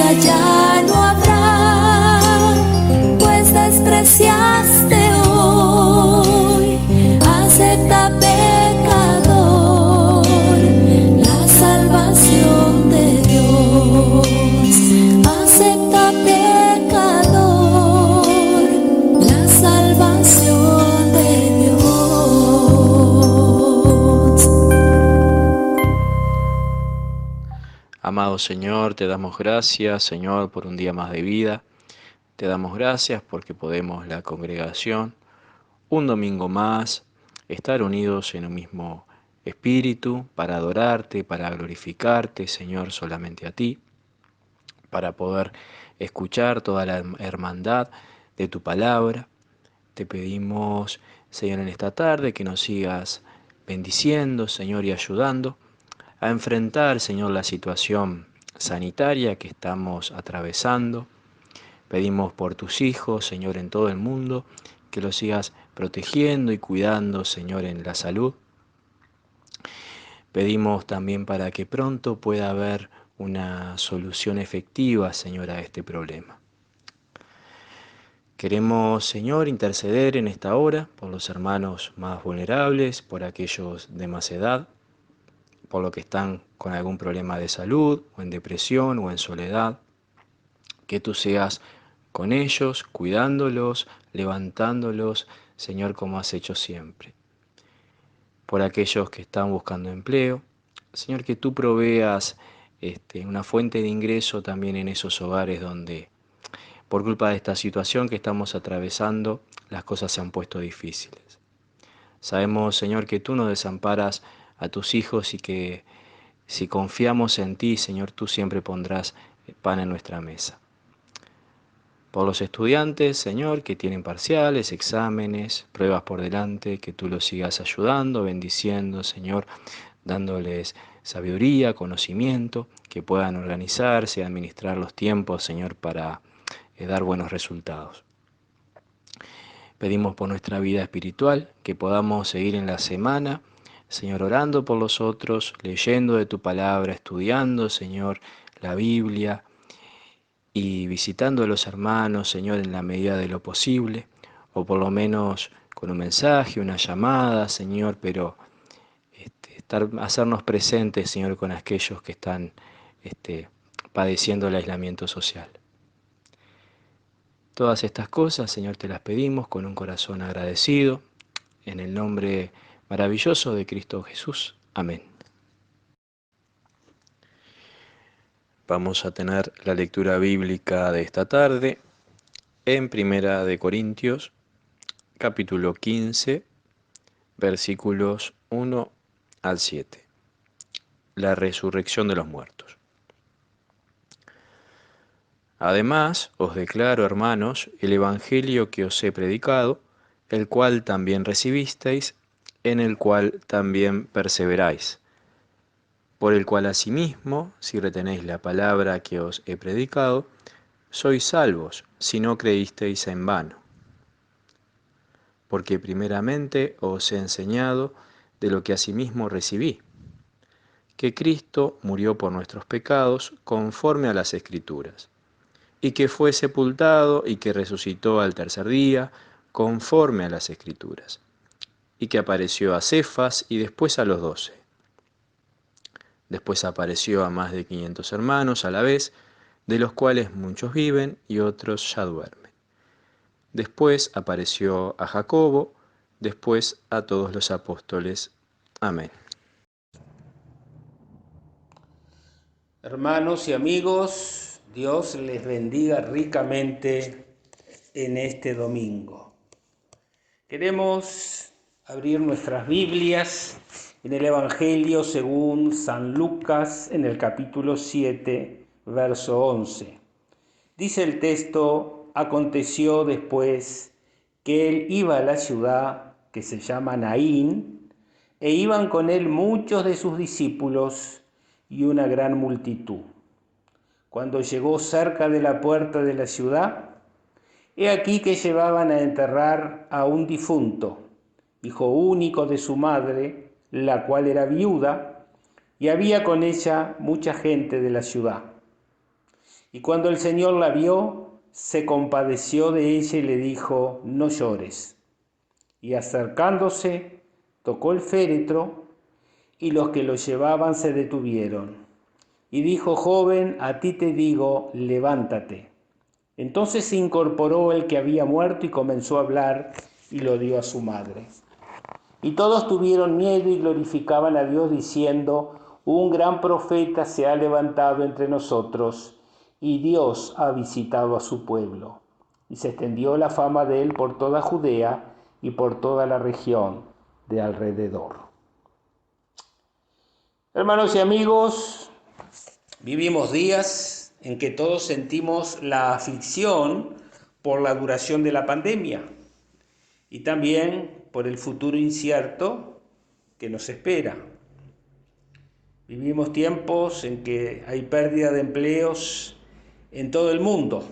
vida ya no habrá, pues despreciaste hoy. Acepta, pecador, la salvación de Dios. Acepta, pecador, la salvación de Dios. Amado Señor, te damos gracias, Señor, por un día más de vida. Te damos gracias porque podemos, la congregación, un domingo más, estar unidos en un mismo espíritu para adorarte, para glorificarte, Señor, solamente a ti, para poder escuchar toda la hermandad de tu palabra. Te pedimos, Señor, en esta tarde que nos sigas bendiciendo, Señor, y ayudando a enfrentar, Señor, la situación sanitaria que estamos atravesando. Pedimos por tus hijos, Señor, en todo el mundo, que los sigas protegiendo y cuidando, Señor, en la salud. Pedimos también para que pronto pueda haber una solución efectiva, Señor, a este problema. Queremos, Señor, interceder en esta hora por los hermanos más vulnerables, por aquellos de más edad, por los que están con algún problema de salud, o en depresión, o en soledad. Que tú seas con ellos, cuidándolos, levantándolos, Señor, como has hecho siempre. Por aquellos que están buscando empleo, Señor, que tú proveas una fuente de ingreso también en esos hogares donde, por culpa de esta situación que estamos atravesando, las cosas se han puesto difíciles. Sabemos, Señor, que tú no desamparas a tus hijos y que si confiamos en ti, Señor, tú siempre pondrás pan en nuestra mesa. Por los estudiantes, Señor, que tienen parciales, exámenes, pruebas por delante, que tú los sigas ayudando, bendiciendo, Señor, dándoles sabiduría, conocimiento, que puedan organizarse, administrar los tiempos, Señor, para dar buenos resultados. Pedimos por nuestra vida espiritual, que podamos seguir en la semana, Señor, orando por los otros, leyendo de tu palabra, estudiando, Señor, la Biblia, y visitando a los hermanos, Señor, en la medida de lo posible, o por lo menos con un mensaje, una llamada, Señor, pero hacernos presentes, Señor, con aquellos que están padeciendo el aislamiento social. Todas estas cosas, Señor, te las pedimos con un corazón agradecido, en el nombre maravilloso de Cristo Jesús. Amén. Vamos a tener la lectura bíblica de esta tarde en Primera de Corintios, capítulo 15, versículos 1 al 7. La resurrección de los muertos. Además, os declaro, hermanos, el evangelio que os he predicado, el cual también recibisteis, en el cual también perseveráis, por el cual asimismo, si retenéis la palabra que os he predicado, sois salvos, si no creísteis en vano. Porque primeramente os he enseñado de lo que asimismo recibí, que Cristo murió por nuestros pecados conforme a las Escrituras, y que fue sepultado y que resucitó al tercer día conforme a las Escrituras, y que apareció a Cefas y después a los 12. Después apareció a más de 500 hermanos a la vez, de los cuales muchos viven y otros ya duermen. Después apareció a Jacobo, después a todos los apóstoles. Amén. Hermanos y amigos, Dios les bendiga ricamente en este domingo. Queremos abrir nuestras Biblias en el Evangelio según San Lucas, en el capítulo 7, verso 11. Dice el texto: aconteció después que él iba a la ciudad que se llama Naín, e iban con él muchos de sus discípulos y una gran multitud. Cuando llegó cerca de la puerta de la ciudad, he aquí que llevaban a enterrar a un difunto, hijo único de su madre, la cual era viuda, y había con ella mucha gente de la ciudad. Y cuando el Señor la vio, se compadeció de ella y le dijo: no llores. Y acercándose, tocó el féretro, y los que lo llevaban se detuvieron. Y dijo: joven, a ti te digo, levántate. Entonces se incorporó el que había muerto y comenzó a hablar, y lo dio a su madre. Y todos tuvieron miedo y glorificaban a Dios diciendo: un gran profeta se ha levantado entre nosotros, y Dios ha visitado a su pueblo. Y se extendió la fama de él por toda Judea y por toda la región de alrededor. Hermanos y amigos, vivimos días en que todos sentimos la aflicción por la duración de la pandemia y también por el futuro incierto que nos espera. Vivimos tiempos en que hay pérdida de empleos en todo el mundo.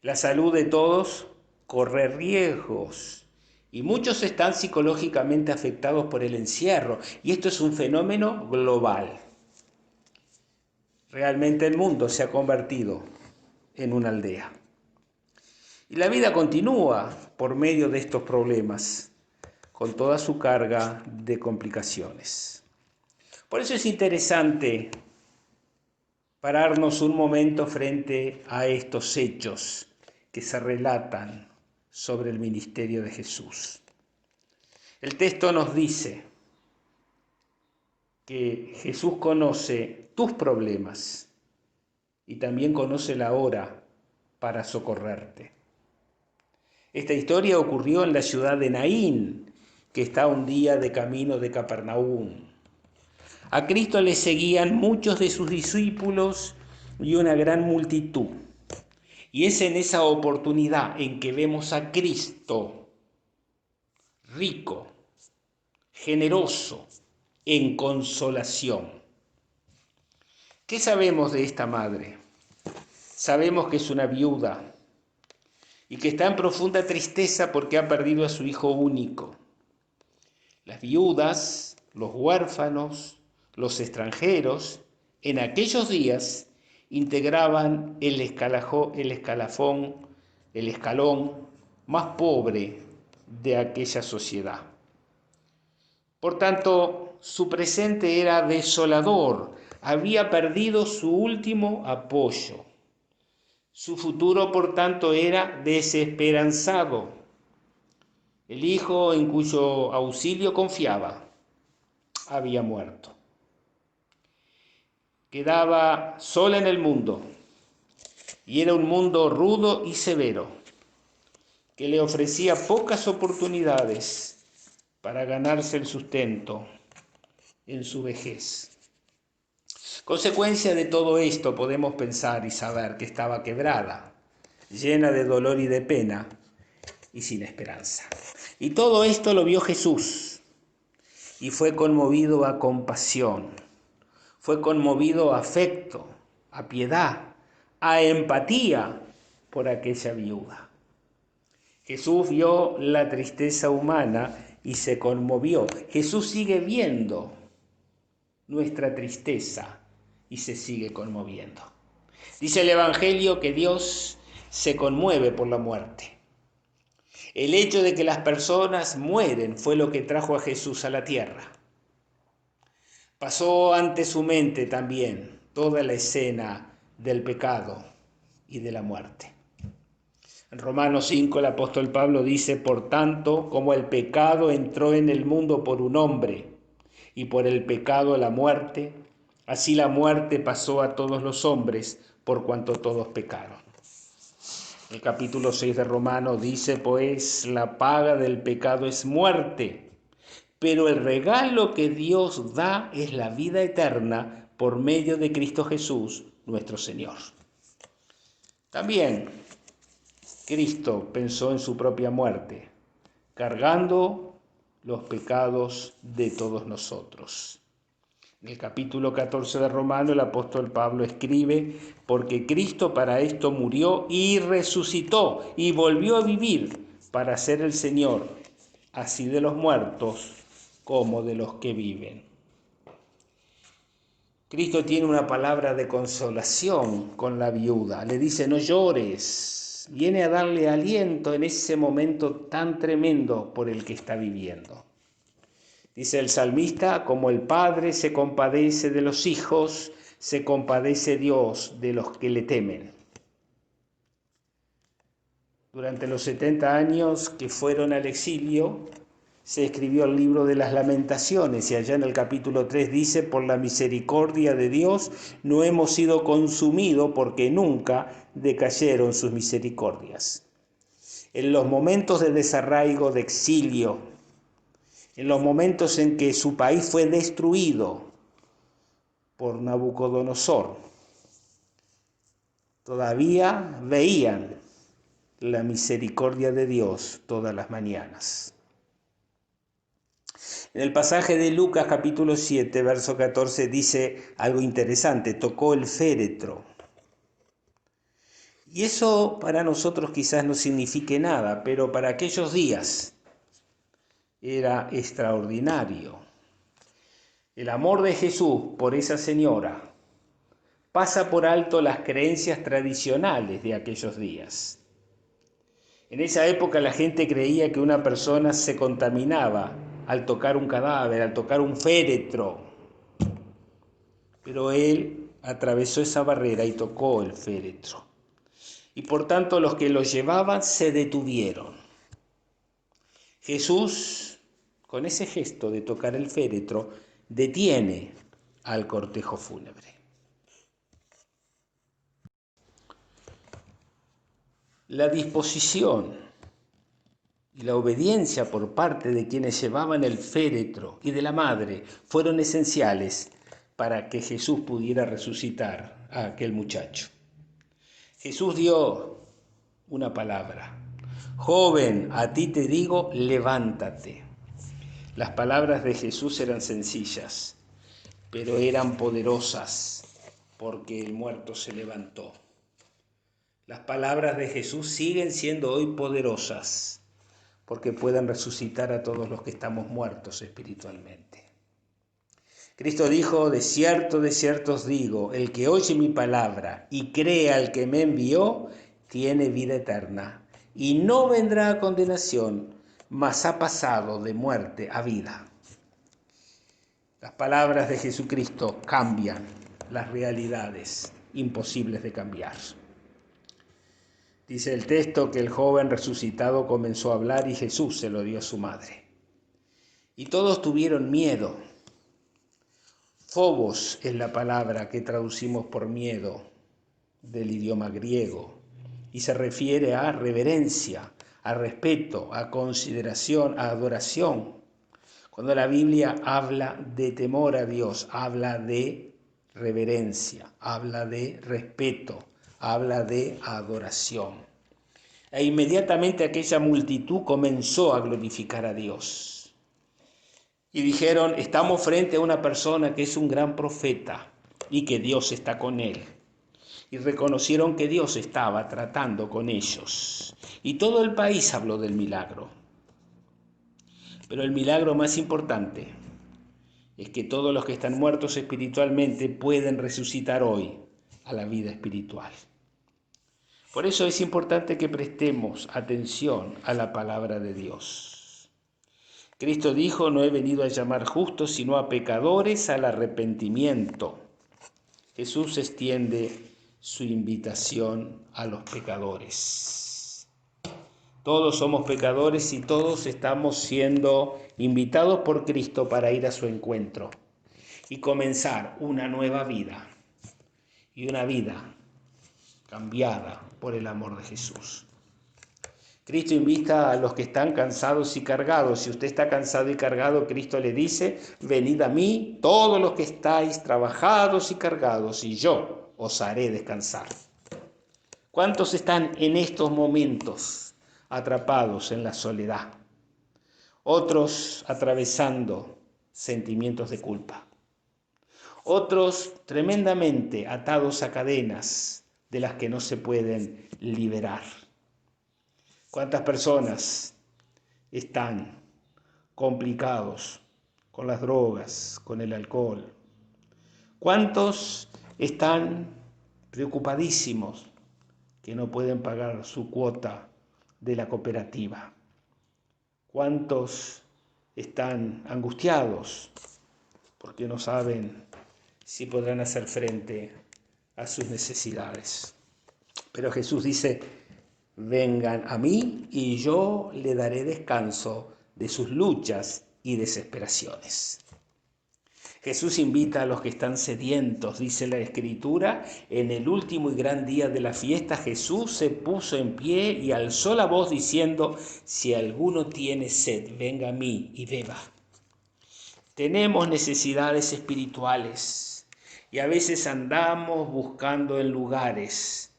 La salud de todos corre riesgos y muchos están psicológicamente afectados por el encierro, y esto es un fenómeno global. Realmente el mundo se ha convertido en una aldea. Y la vida continúa por medio de estos problemas, con toda su carga de complicaciones. Por eso es interesante pararnos un momento frente a estos hechos que se relatan sobre el ministerio de Jesús. El texto nos dice que Jesús conoce tus problemas y también conoce la hora para socorrerte. Esta historia ocurrió en la ciudad de Naín, que está a un día de camino de Capernaum. A Cristo le seguían muchos de sus discípulos y una gran multitud. Y es en esa oportunidad en que vemos a Cristo rico, generoso, en consolación. ¿Qué sabemos de esta madre? Sabemos que es una viuda y que está en profunda tristeza porque ha perdido a su hijo único. Las viudas, los huérfanos, los extranjeros, en aquellos días integraban el escalón más pobre de aquella sociedad. Por tanto, su presente era desolador, había perdido su último apoyo. Su futuro, por tanto, era desesperanzado. El hijo en cuyo auxilio confiaba había muerto. Quedaba sola en el mundo, y era un mundo rudo y severo, que le ofrecía pocas oportunidades para ganarse el sustento en su vejez. Consecuencia de todo esto, podemos pensar y saber que estaba quebrada, llena de dolor y de pena, y sin esperanza. Y todo esto lo vio Jesús, y fue conmovido a compasión, fue conmovido a afecto, a piedad, a empatía por aquella viuda. Jesús vio la tristeza humana y se conmovió. Jesús sigue viendo nuestra tristeza y se sigue conmoviendo. Dice el Evangelio que Dios se conmueve por la muerte. El hecho de que las personas mueren fue lo que trajo a Jesús a la tierra. Pasó ante su mente también toda la escena del pecado y de la muerte. En Romanos 5 el apóstol Pablo dice: por tanto, como el pecado entró en el mundo por un hombre, y por el pecado la muerte, así la muerte pasó a todos los hombres, por cuanto todos pecaron. El capítulo 6 de Romanos dice: pues la paga del pecado es muerte, pero el regalo que Dios da es la vida eterna por medio de Cristo Jesús, nuestro Señor. También Cristo pensó en su propia muerte, cargando los pecados de todos nosotros. En el capítulo 14 de Romanos, el apóstol Pablo escribe: porque Cristo para esto murió y resucitó y volvió a vivir para ser el Señor, así de los muertos como de los que viven. Cristo tiene una palabra de consolación con la viuda. Le dice, no llores. Viene a darle aliento en ese momento tan tremendo por el que está viviendo. Dice el salmista, como el Padre se compadece de los hijos, se compadece Dios de los que le temen. Durante los 70 años que fueron al exilio, se escribió el libro de las Lamentaciones y allá en el capítulo 3 dice, por la misericordia de Dios no hemos sido consumidos porque nunca decayeron sus misericordias. En los momentos de desarraigo, de exilio, en los momentos en que su país fue destruido por Nabucodonosor, todavía veían la misericordia de Dios todas las mañanas. En el pasaje de Lucas capítulo 7, verso 14 dice algo interesante, tocó el féretro. Y eso para nosotros quizás no signifique nada, pero para aquellos días era extraordinario. El amor de Jesús por esa señora pasa por alto las creencias tradicionales de aquellos días. En esa época la gente creía que una persona se contaminaba al tocar un cadáver, al tocar un féretro. Pero él atravesó esa barrera y tocó el féretro. Y por tanto los que lo llevaban se detuvieron. Jesús, con ese gesto de tocar el féretro, detiene al cortejo fúnebre. La disposición y la obediencia por parte de quienes llevaban el féretro y de la madre fueron esenciales para que Jesús pudiera resucitar a aquel muchacho. Jesús dio una palabra. Joven, a ti te digo, levántate. Las palabras de Jesús eran sencillas, pero eran poderosas porque el muerto se levantó. Las palabras de Jesús siguen siendo hoy poderosas porque pueden resucitar a todos los que estamos muertos espiritualmente. Cristo dijo, de cierto os digo, el que oye mi palabra y cree al que me envió, tiene vida eterna y no vendrá a condenación, mas ha pasado de muerte a vida. Las palabras de Jesucristo cambian las realidades imposibles de cambiar. Dice el texto que el joven resucitado comenzó a hablar y Jesús se lo dio a su madre. Y todos tuvieron miedo. Phobos es la palabra que traducimos por miedo del idioma griego y se refiere a reverencia, a respeto, a consideración, a adoración. Cuando la Biblia habla de temor a Dios, habla de reverencia, habla de respeto, habla de adoración. E inmediatamente aquella multitud comenzó a glorificar a Dios. Y dijeron, estamos frente a una persona que es un gran profeta y que Dios está con él. Y reconocieron que Dios estaba tratando con ellos. Y todo el país habló del milagro. Pero el milagro más importante es que todos los que están muertos espiritualmente pueden resucitar hoy a la vida espiritual. Por eso es importante que prestemos atención a la palabra de Dios. Cristo dijo, no he venido a llamar justos, sino a pecadores al arrepentimiento. Jesús extiende su invitación a los pecadores. Todos somos pecadores y todos estamos siendo invitados por Cristo para ir a su encuentro y comenzar una nueva vida y una vida cambiada por el amor de Jesús. Cristo invita a los que están cansados y cargados. Si usted está cansado y cargado, Cristo le dice, venid a mí todos los que estáis trabajados y cargados, y yo os haré descansar. ¿Cuántos están en estos momentos atrapados en la soledad? Otros atravesando sentimientos de culpa. Otros tremendamente atados a cadenas de las que no se pueden liberar. ¿Cuántas personas están complicados con las drogas, con el alcohol? ¿Cuántos están preocupadísimos que no pueden pagar su cuota de la cooperativa? ¿Cuántos están angustiados porque no saben si podrán hacer frente a sus necesidades? Pero Jesús dice: vengan a mí y yo le daré descanso de sus luchas y desesperaciones. Jesús invita a los que están sedientos, dice la Escritura. En el último y gran día de la fiesta, Jesús se puso en pie y alzó la voz diciendo: si alguno tiene sed, venga a mí y beba. Tenemos necesidades espirituales y a veces andamos buscando en lugares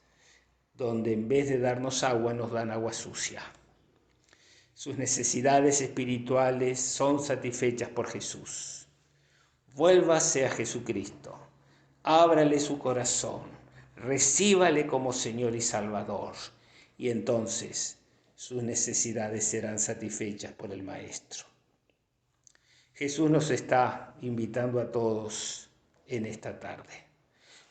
donde en vez de darnos agua nos dan agua sucia. Sus necesidades espirituales son satisfechas por Jesús. Vuélvase a Jesucristo, ábrale su corazón, recíbale como Señor y Salvador, y entonces sus necesidades serán satisfechas por el Maestro. Jesús nos está invitando a todos en esta tarde.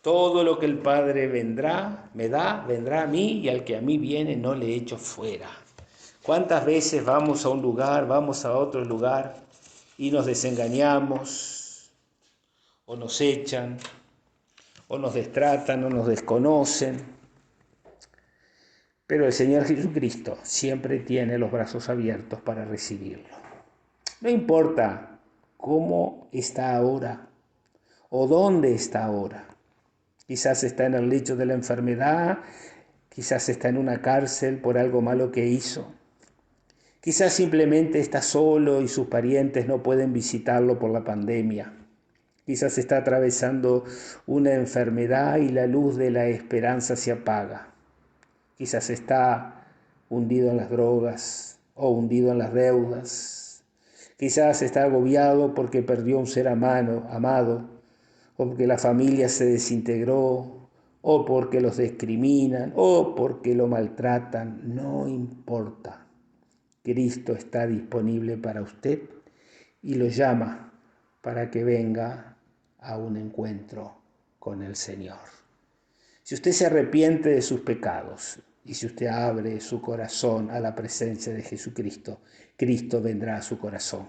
Todo lo que el Padre vendrá a mí, y al que a mí viene no le echo fuera. ¿Cuántas veces vamos a un lugar, vamos a otro lugar y nos desengañamos, o nos echan, o nos destratan, o nos desconocen? Pero el Señor Jesucristo siempre tiene los brazos abiertos para recibirlo. No importa cómo está ahora o dónde está ahora. Quizás está en el lecho de la enfermedad, quizás está en una cárcel por algo malo que hizo. Quizás simplemente está solo y sus parientes no pueden visitarlo por la pandemia. Quizás está atravesando una enfermedad y la luz de la esperanza se apaga. Quizás está hundido en las drogas o hundido en las deudas. Quizás está agobiado porque perdió un ser amado, o porque la familia se desintegró, o porque los discriminan, o porque lo maltratan. No importa. Cristo está disponible para usted y lo llama para que venga a un encuentro con el Señor. Si usted se arrepiente de sus pecados y si usted abre su corazón a la presencia de Jesucristo, Cristo vendrá a su corazón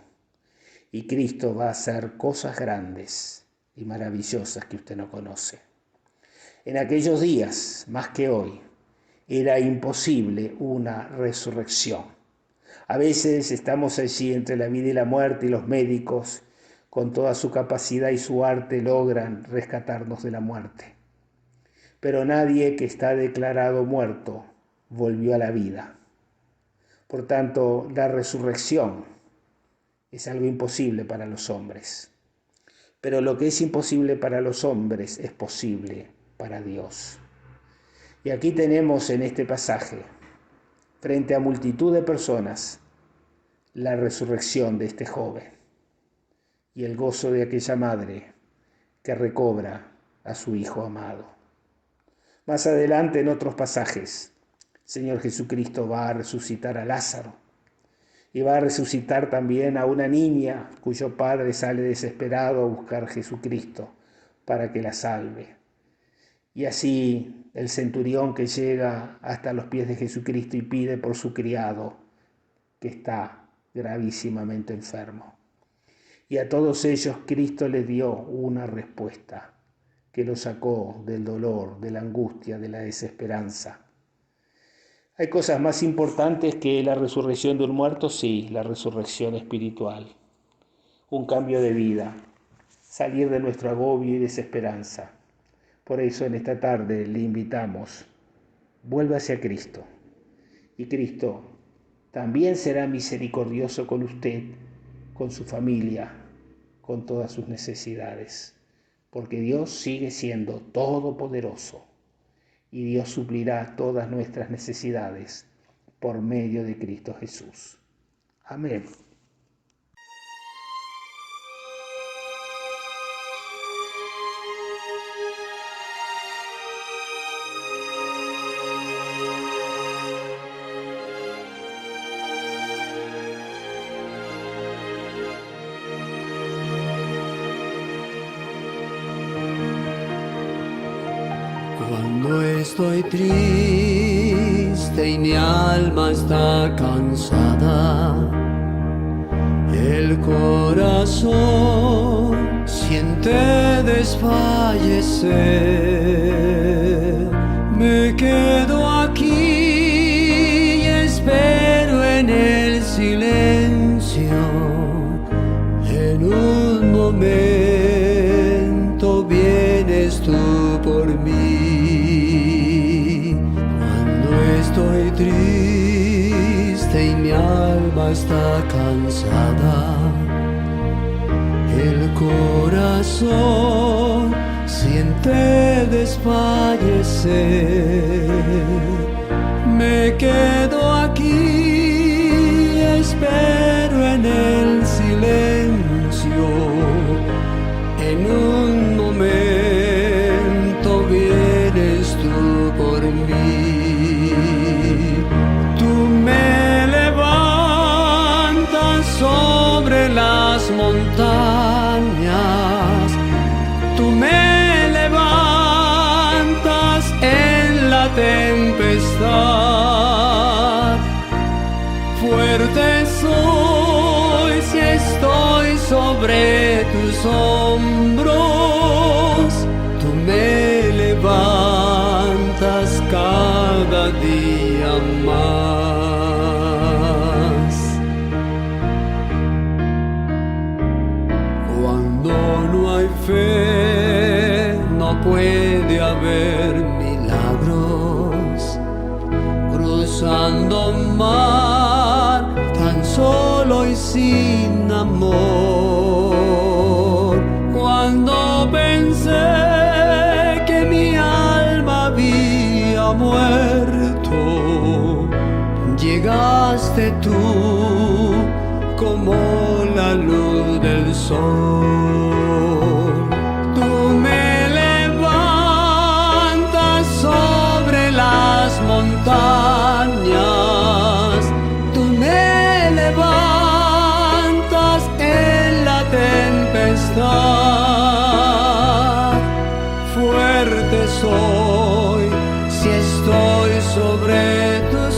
y Cristo va a hacer cosas grandes y maravillosas que usted no conoce. En aquellos días, más que hoy, era imposible una resurrección. A veces estamos allí entre la vida y la muerte y los médicos, con toda su capacidad y su arte, logran rescatarnos de la muerte. Pero nadie que está declarado muerto volvió a la vida. Por tanto, la resurrección es algo imposible para los hombres. Pero lo que es imposible para los hombres es posible para Dios. Y aquí tenemos en este pasaje, frente a multitud de personas, la resurrección de este joven y el gozo de aquella madre que recobra a su hijo amado. Más adelante, en otros pasajes, el Señor Jesucristo va a resucitar a Lázaro y va a resucitar también a una niña cuyo padre sale desesperado a buscar a Jesucristo para que la salve. Y así el centurión que llega hasta los pies de Jesucristo y pide por su criado que está gravísimamente enfermo. Y a todos ellos Cristo les dio una respuesta que los sacó del dolor, de la angustia, de la desesperanza. ¿Hay cosas más importantes que la resurrección de un muerto? Sí, la resurrección espiritual. Un cambio de vida, salir de nuestro agobio y desesperanza. Por eso en esta tarde le invitamos, vuélvase a Cristo. Y Cristo también será misericordioso con usted, con su familia, con todas sus necesidades. Porque Dios sigue siendo todopoderoso y Dios suplirá todas nuestras necesidades por medio de Cristo Jesús. Amén. Estoy triste y mi alma está cansada. El corazón siente desfallecer. Me quedo aquí y espero en el silencio. En un momento vienes tú por mí. Cuando estoy triste y mi alma está cansada, el corazón siente desfallecer. Me quedo aquí y espero en el silencio. En un momento vienes tú por mí. Tú me levantas sobre las montañas. Tú me levantas en la tempestad. Fuerte soy si estoy sobre tus hombros. Tú me levantas cada día más. Cuando no hay fe, no puede haber milagros. Cruzando mar tan solo y sin amor. Cuando pensé que mi alma había muerto, llegaste tú como la luz del sol. Tú me levantas sobre las montañas. Tú me levantas en la tempestad. Fuerte soy si estoy sobre tus